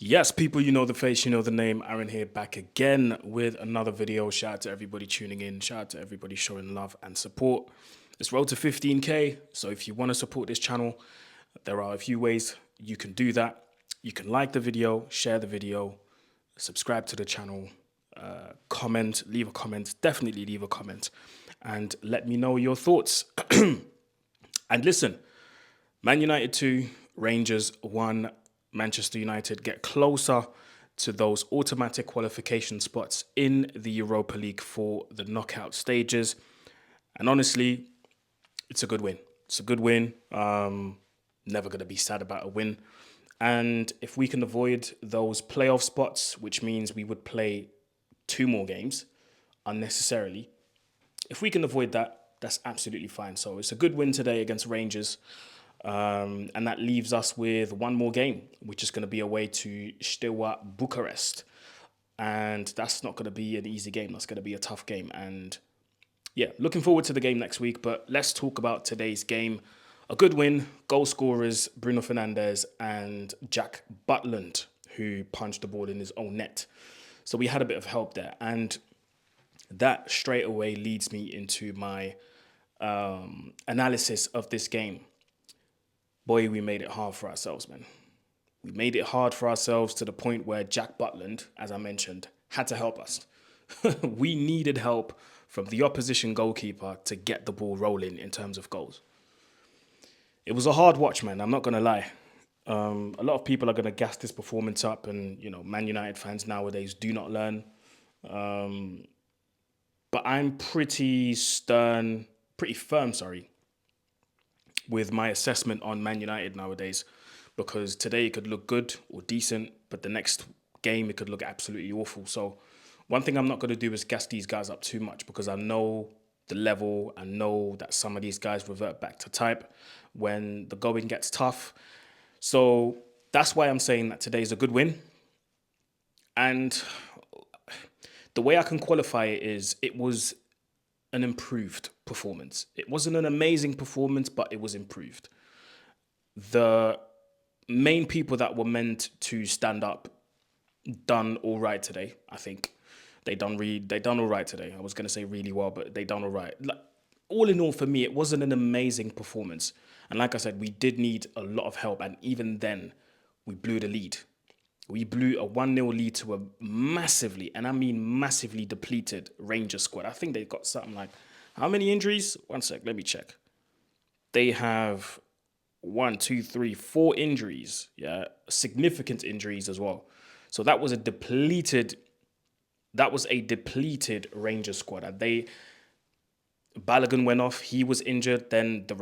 Yes, people, you know the face, you know the name. Aaron here, back again with another video. Shout out to everybody tuning in. Shout out to everybody showing love and support. It's road to 15K. So if you want to support this channel, there are a few ways you can do that. You can like the video, share the video, subscribe to the channel, comment, leave a comment, definitely leave a comment, and let me know your thoughts. And listen, Man United 2, Rangers 1, Manchester United get closer to those automatic qualification spots in the Europa League for the knockout stages. And honestly, it's a good win. It's a good win. Never going to be sad about a win. And if we can avoid those playoff spots, which means we would play 2 more games unnecessarily, if we can avoid that, that's absolutely fine. So it's a good win today against Rangers. And that leaves us with 1 more game, which is going to be away to Steaua Bucharest. And that's not going to be an easy game. That's going to be a tough game. And yeah, looking forward to the game next week. But let's talk about today's game. A good win, goal scorers Bruno Fernandes and Jack Butland, who punched the ball in his own net. So we had a bit of help there. And that straight away leads me into my analysis of this game. Boy, we made it hard for ourselves, man. We made it hard for ourselves to the point where Jack Butland, as I mentioned, had to help us. We needed help from the opposition goalkeeper to get the ball rolling in terms of goals. It was a hard watch, man. I'm not going to lie. A lot of people are going to gas this performance up, and, you know, Man United fans nowadays do not learn. But I'm pretty firm, with my assessment on Man United nowadays, because today it could look good or decent, but the next game it could look absolutely awful. So one thing I'm not going to do is gas these guys up too much, because I know the level. I know that some of these guys revert back to type when the going gets tough. So that's why I'm saying that today's a good win. And the way I can qualify it is it was an improved performance. It wasn't an amazing performance, but it was improved. The main people that were meant to stand up done all right today, I think. They done all right today. I was going to say really well, but they done all right. Like, all in all, for me, it wasn't an amazing performance. And like I said, we did need a lot of help. And even then, we blew the lead. We blew a 1-0 lead to a massively, and I mean massively, depleted Rangers squad. I think they got something like, how many injuries? One sec, let me check. They have 4 injuries. Yeah, significant injuries as well. So that was a depleted Rangers squad. And Balogun went off, he was injured. Then the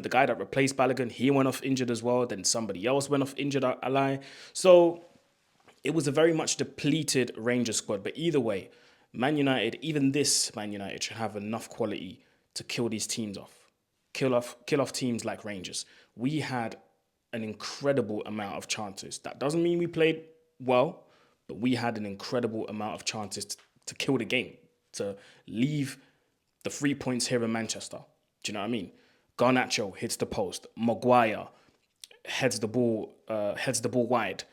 guy that replaced Balogun, he went off injured as well. Then somebody else went off injured, I lie. So it was a very much depleted Rangers squad. But either way, Man United, even this Man United, should have enough quality to kill these teams off. Kill off teams like Rangers. We had an incredible amount of chances. That doesn't mean we played well, but we had an incredible amount of chances to kill the game, to leave the 3 points here in Manchester. Do you know what I mean? Garnacho hits the post. Maguire heads the ball wide.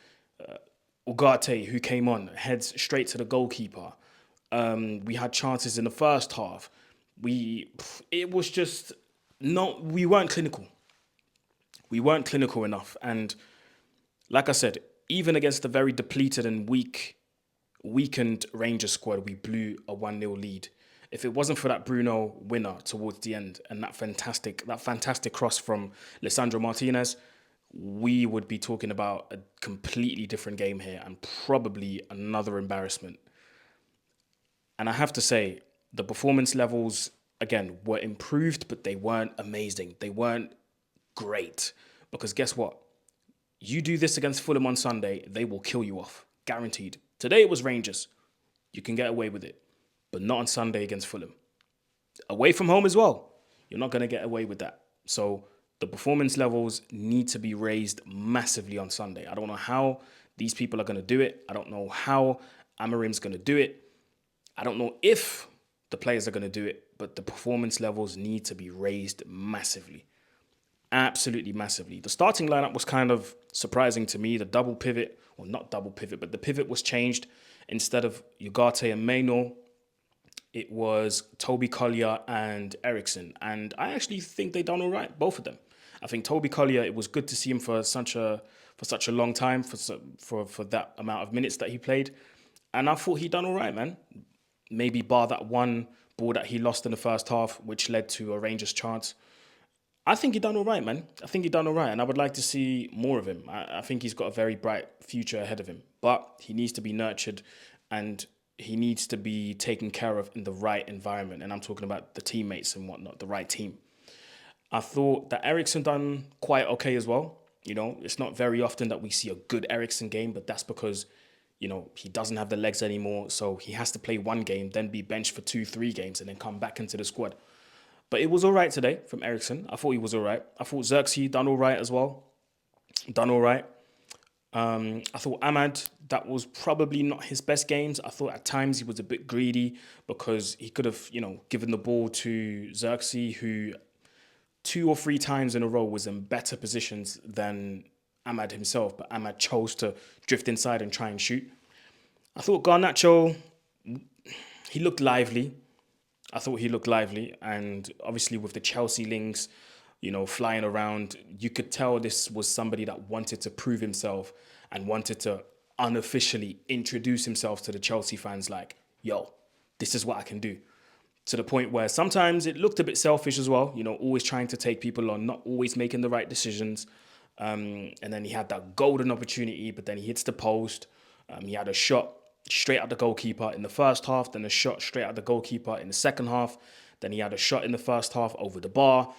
Ugarte, who came on, heads straight to the goalkeeper. We had chances in the first half. We weren't clinical. We weren't clinical enough. And like I said, even against the very depleted and weakened Rangers squad, we blew a 1-0 lead. If it wasn't for that Bruno winner towards the end and that fantastic cross from Lisandro Martinez, we would be talking about a completely different game here and probably another embarrassment. And I have to say, the performance levels, again, were improved, but they weren't amazing. They weren't great. Because guess what? You do this against Fulham on Sunday, they will kill you off. Guaranteed. Today it was Rangers. You can get away with it. But not on Sunday against Fulham. Away from home as well. You're not going to get away with that. So the performance levels need to be raised massively on Sunday. I don't know how these people are going to do it. I don't know how Amarim's going to do it. I don't know if the players are going to do it, but the performance levels need to be raised massively. Absolutely massively. The starting lineup was kind of surprising to me. The double pivot, or not double pivot, but the pivot was changed. Instead of Ugarte and Maynor, it was Toby Collier and Ericsson. And I actually think they done all right, both of them. I think Toby Collier, it was good to see him for such a long time, for that amount of minutes that he played. And I thought he done all right, man. Maybe bar that one ball that he lost in the first half, which led to a Rangers chance. I think he done all right, man. I think he done all right, and I would like to see more of him. I think he's got a very bright future ahead of him, but he needs to be nurtured, and he needs to be taken care of in the right environment. And I'm talking about the teammates and whatnot, the right team. I thought that Ericsson done quite okay as well. You know, it's not very often that we see a good Ericsson game, but that's because, you know, he doesn't have the legs anymore. So he has to play one game, then be benched for 2, 3 games, and then come back into the squad. But it was all right today from Ericsson. I thought he was all right. I thought Xerxes done all right as well. Done all right. I thought Ahmad, that was probably not his best games. I thought at times he was a bit greedy because he could have, you know, given the ball to Xerxes, who 2 or 3 times in a row was in better positions than Ahmad himself. But Ahmad chose to drift inside and try and shoot. I thought Garnacho, he looked lively. I thought he looked lively, and obviously with the Chelsea links, you know, flying around, you could tell this was somebody that wanted to prove himself and wanted to unofficially introduce himself to the Chelsea fans like, yo, this is what I can do. To the point where sometimes it looked a bit selfish as well, you know, always trying to take people on, not always making the right decisions. And then he had that golden opportunity, but then he hits the post. He had a shot straight at the goalkeeper in the first half, then a shot straight at the goalkeeper in the second half. Then he had a shot in the first half over the bar.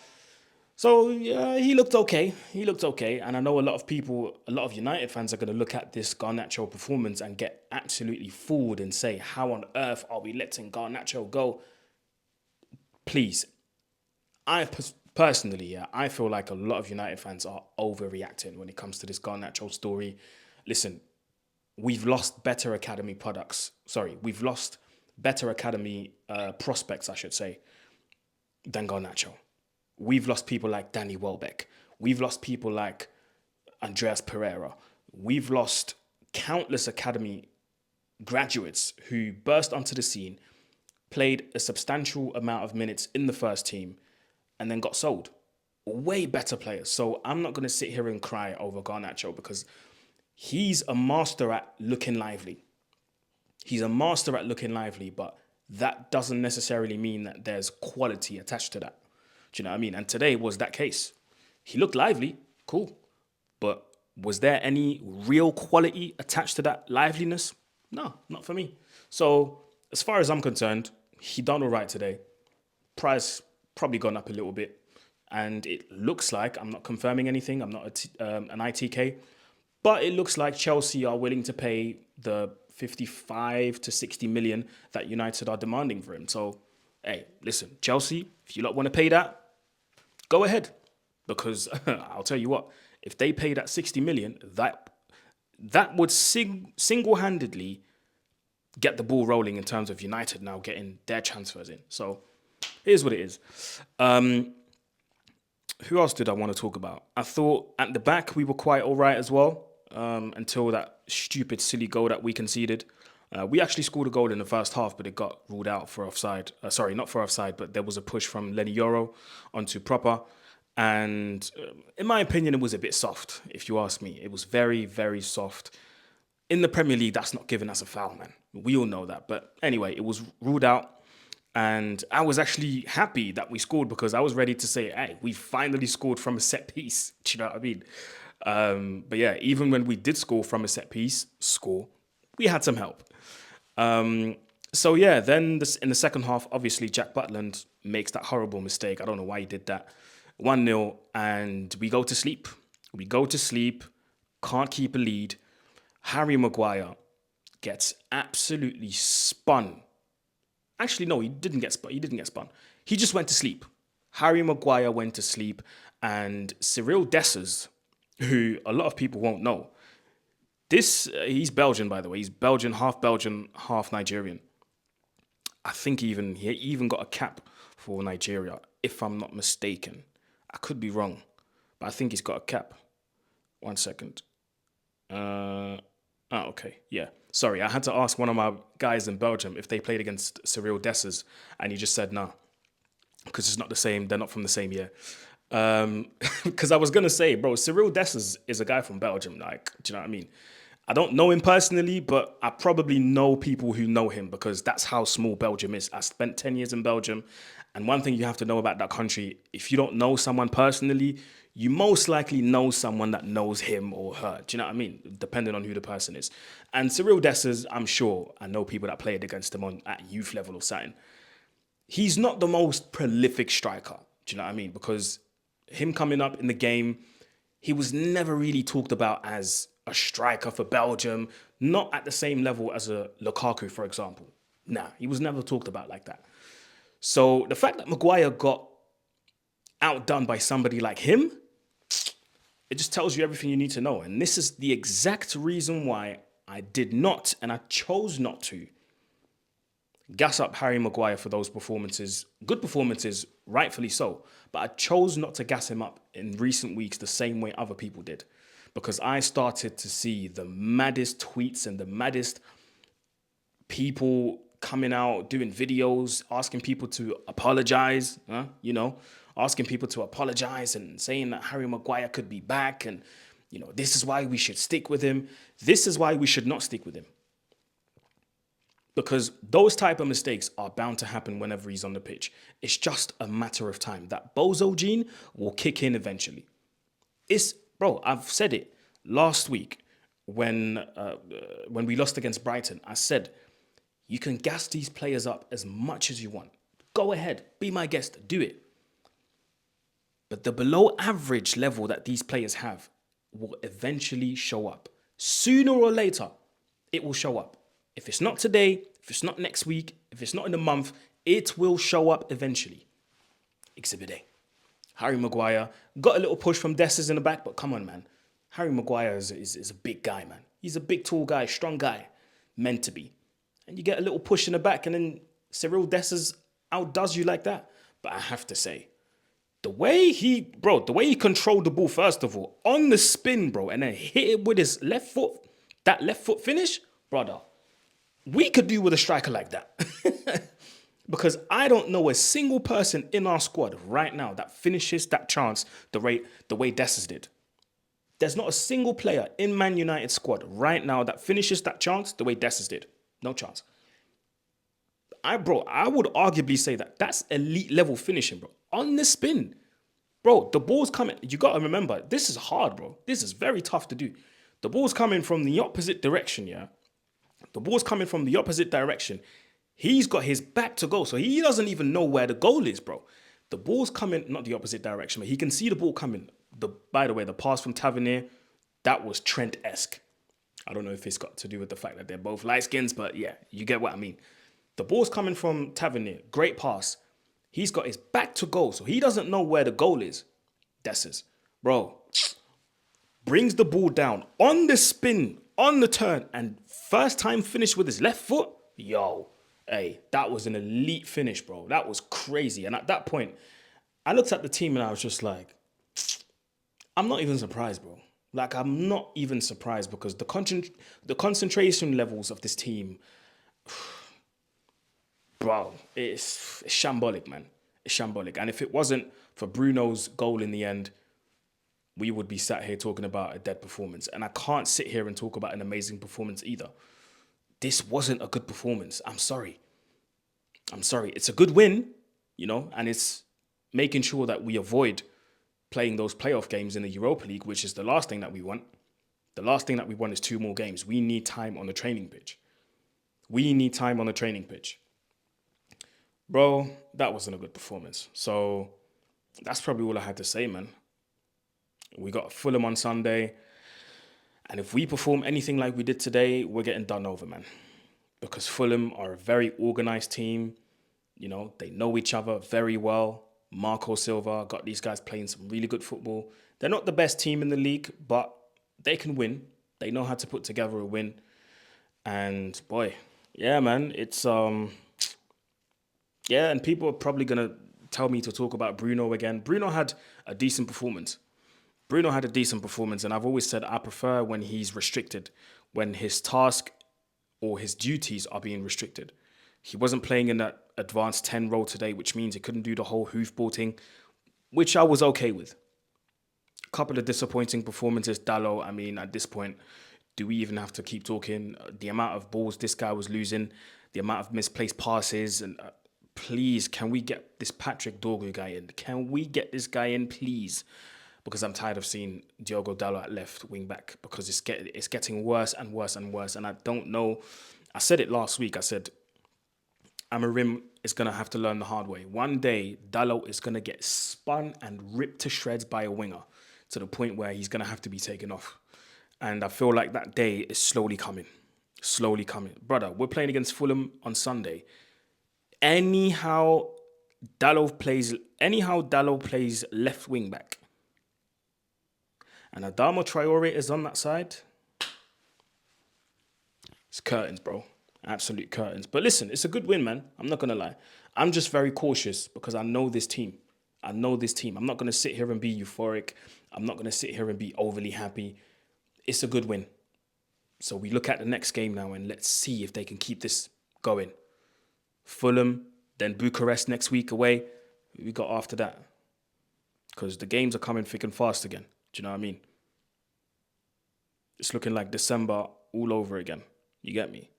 So yeah, he looked okay. He looked okay. And I know a lot of people, a lot of United fans are going to look at this Garnacho performance and get absolutely fooled and say, how on earth are we letting Garnacho go? Please, personally, yeah, I feel like a lot of United fans are overreacting when it comes to this Garnacho story. Listen, we've lost better academy products. Sorry, we've lost better academy prospects, I should say, than Garnacho. We've lost people like Danny Welbeck. We've lost people like Andreas Pereira. We've lost countless academy graduates who burst onto the scene, played a substantial amount of minutes in the first team, and then got sold. Way better players. So I'm not going to sit here and cry over Garnacho because he's a master at looking lively. He's a master at looking lively, but that doesn't necessarily mean that there's quality attached to that. Do you know what I mean? And today was that case. He looked lively, cool. But was there any real quality attached to that liveliness? No, not for me. So as far as I'm concerned, he done all right today. Price probably gone up a little bit. And it looks like, I'm not confirming anything, I'm not an ITK, but it looks like Chelsea are willing to pay the 55 to 60 million that United are demanding for him. So, hey, listen, Chelsea, if you lot want to pay that, go ahead. Because I'll tell you what, if they pay that 60 million, that would single-handedly get the ball rolling in terms of United now getting their transfers in. So, here's what it is. Who else did I want to talk about? I thought at the back we were quite all right as well. Until that stupid, silly goal that we conceded. We actually scored a goal in the first half, but it got ruled out for offside. Sorry, not for offside, but there was a push from Lenny Yoro onto Proper. And in my opinion, it was a bit soft, if you ask me. It was very, very soft. In the Premier League, that's not given as a foul, man. We all know that. But anyway, it was ruled out. And I was actually happy that we scored because I was ready to say, hey, we finally scored from a set piece. Do you know what I mean? But yeah, even when we did score from a set piece, we had some help. So yeah, then in the second half, obviously Jack Butland makes that horrible mistake. I don't know why he did that. 1-0, and we go to sleep. We go to sleep, can't keep a lead. Harry Maguire gets absolutely spun. Actually, no, he didn't get spun. He just went to sleep. Harry Maguire went to sleep, and Cyril Dessers, who a lot of people won't know, he's Belgian, by the way. He's Belgian, half Nigerian. I think he even got a cap for Nigeria, if I'm not mistaken. I could be wrong, but I think he's got a cap. 1 second. Oh, okay. Yeah. Sorry, I had to ask one of my guys in Belgium if they played against Cyril Dessers, and he just said no, because it's not the same. They're not from the same year. Because I was gonna say, bro, Cyril Dessers is a guy from Belgium. Like, do you know what I mean? I don't know him personally, but I probably know people who know him because that's how small Belgium is. I spent 10 years in Belgium. And one thing you have to know about that country, if you don't know someone personally, you most likely know someone that knows him or her. Do you know what I mean? Depending on who the person is. And Cyril Dessers, I'm sure I know people that played against him at youth level or something. He's not the most prolific striker. Do you know what I mean? Because him coming up in the game, he was never really talked about as a striker for Belgium, not at the same level as a Lukaku, for example. Nah, he was never talked about like that. So the fact that Maguire got outdone by somebody like him, it just tells you everything you need to know. And this is the exact reason why I did not, and I chose not to, gas up Harry Maguire for those performances. Good performances, rightfully so. But I chose not to gas him up in recent weeks the same way other people did. Because I started to see the maddest tweets and the maddest people coming out doing videos, asking people to apologize, asking people to apologize and saying that Harry Maguire could be back and, this is why we should stick with him. This is why we should not stick with him. Because those type of mistakes are bound to happen whenever he's on the pitch. It's just a matter of time. That bozo gene will kick in eventually. Bro, I've said it last week when we lost against Brighton. I said, you can gas these players up as much as you want. Go ahead, be my guest, do it. But the below average level that these players have will eventually show up. Sooner or later, it will show up. If it's not today, if it's not next week, if it's not in a month, it will show up eventually. Exhibit A. Harry Maguire got a little push from Dessers in the back, but come on, man. Harry Maguire is a big guy, man. He's a big, tall guy, strong guy, meant to be. And you get a little push in the back, and then Cyril Dessers outdoes you like that. But I have to say, the way he controlled the ball, first of all, on the spin, bro, and then hit it with his left foot, that left foot finish, brother, we could do with a striker like that. Because I don't know a single person in our squad right now that finishes that chance the way Dessers did. There's not a single player in Man United squad right now that finishes that chance the way Dessers did. No chance. I would arguably say that that's elite level finishing, bro. On the spin. Bro, the ball's coming. You got to remember, this is hard, bro. This is very tough to do. The ball's coming from the opposite direction, yeah? The ball's coming from the opposite direction. He's got his back to goal, so he doesn't even know where the goal is, bro. The ball's coming, not the opposite direction, but he can see the ball coming. By the way, the pass from Tavernier, that was Trent-esque. I don't know if it's got to do with the fact that they're both light skins, but yeah, you get what I mean. The ball's coming from Tavernier. Great pass. He's got his back to goal, so he doesn't know where the goal is. Dessers. Bro, brings the ball down on the spin, on the turn, and first time finish with his left foot. Yo, hey, that was an elite finish, bro. That was crazy. And at that point, I looked at the team and I was just like, I'm not even surprised, bro. Like, I'm not even surprised because the concentration levels of this team, bro, it's shambolic, man. It's shambolic. And if it wasn't for Bruno's goal in the end, we would be sat here talking about a dead performance. And I can't sit here and talk about an amazing performance either. This wasn't a good performance. I'm sorry. It's a good win, and it's making sure that we avoid playing those playoff games in the Europa League, which is the last thing that we want. The last thing that we want is 2 more games. We need time on the training pitch. Bro, that wasn't a good performance. So that's probably all I had to say, man. We got Fulham on Sunday. And if we perform anything like we did today, we're getting done over, man. Because Fulham are a very organized team. They know each other very well. Marco Silva got these guys playing some really good football. They're not the best team in the league, but they can win. They know how to put together a win. And boy, yeah, man, it's Yeah, and people are probably going to tell me to talk about Bruno again. Bruno had a decent performance. Bruno had a decent performance, and I've always said I prefer when he's restricted, when his task or his duties are being restricted. He wasn't playing in that advanced 10 role today, which means he couldn't do the whole hoofball thing, which I was okay with. A couple of disappointing performances. Dallo, I mean, at this point, do we even have to keep talking? The amount of balls this guy was losing, the amount of misplaced passes, and please, can we get this Patrick Dorgu guy in? Can we get this guy in, please? Because I'm tired of seeing Diogo Dallo at left wing back because it's getting worse and worse and worse. And I don't know. I said it last week. I said Amarim is going to have to learn the hard way. One day, Dallo is going to get spun and ripped to shreds by a winger to the point where he's going to have to be taken off. And I feel like that day is slowly coming. Slowly coming. Brother, we're playing against Fulham on Sunday. Anyhow, Dallo plays left wing back. And Adama Traore is on that side. It's curtains, bro. Absolute curtains. But listen, it's a good win, man. I'm not going to lie. I'm just very cautious because I know this team. I'm not going to sit here and be euphoric. I'm not going to sit here and be overly happy. It's a good win. So we look at the next game now and let's see if they can keep this going. Fulham, then Bucharest next week away. We got after that. Because the games are coming thick and fast again. Do you know what I mean? It's looking like December all over again. You get me?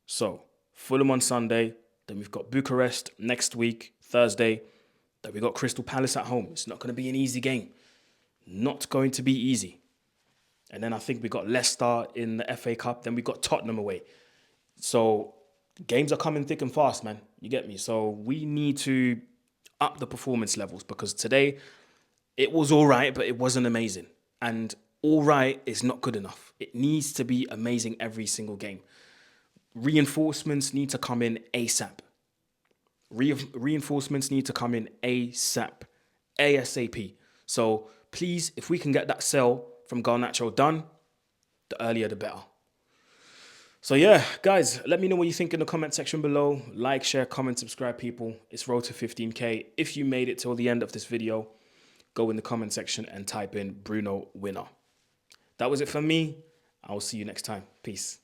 So, Fulham on Sunday. Then we've got Bucharest next week, Thursday. Then we got Crystal Palace at home. It's not going to be an easy game. Not going to be easy. And then I think we got Leicester in the FA Cup. Then we got Tottenham away. So, games are coming thick and fast, man. You get me? So, we need to up the performance levels because today it was all right, but it wasn't amazing. And all right is not good enough. It needs to be amazing every single game. Reinforcements need to come in ASAP. Reinforcements need to come in ASAP. ASAP. So please, if we can get that sell from Garnacho done, the earlier the better. So yeah, guys, let me know what you think in the comment section below. Like, share, comment, subscribe, people. It's road to 15K. If you made it till the end of this video, go in the comment section and type in Bruno winner. That was it for me. I will see you next time. Peace.